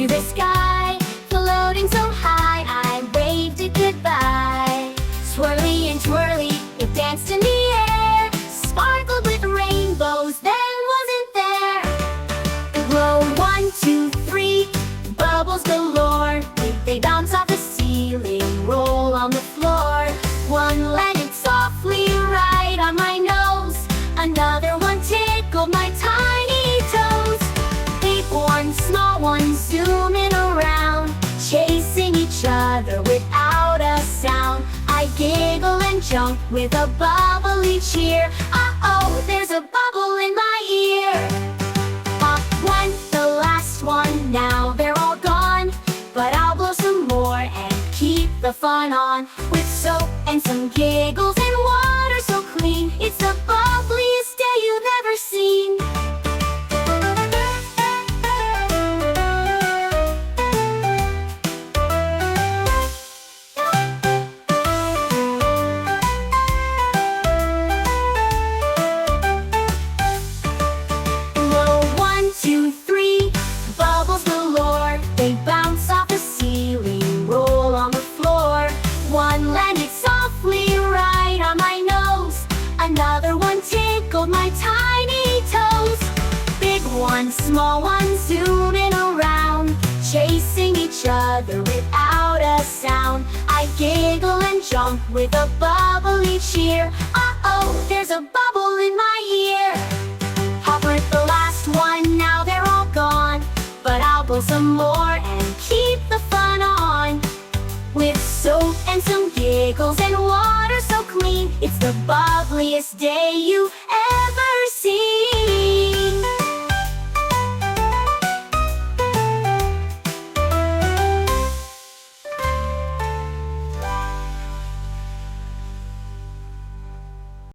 to the sky, floating so high, I waved it goodbye. Swirly and twirly, it danced in the air, sparkled with rainbows, then wasn't there. Blow 1, 2, 3, bubbles galore. They bounce off the ceiling, roll on the floor. One landed softly right on my nose, another one tickled my tiny toes. Big one, small one, zooming around, chasing each other without a sound. I giggle and jump with a bubbly cheer. Uh-oh, there's a bubble in my ear. Off went the last one, now they're all gone, but I'll blow some more and keep the fun on. With soap and some giggles and water so clean, it's the bubbliest day you've ever seen. Blow 1, 2, 3, bubbles galore. They bounce off the ceiling, roll on the floor. One landed softly right on my nose, another one tickled my tiny toes. Big one, small one, zooming around, chasing each other without a sound. I giggle and jump with a bubbly cheer. Uh-oh, there's a bubble in my ear. Hovered the last one, now they're all gone, but I'll blow some more and keep the fun on. With soap and some giggles and water so clean, it's the bubbliest day you ever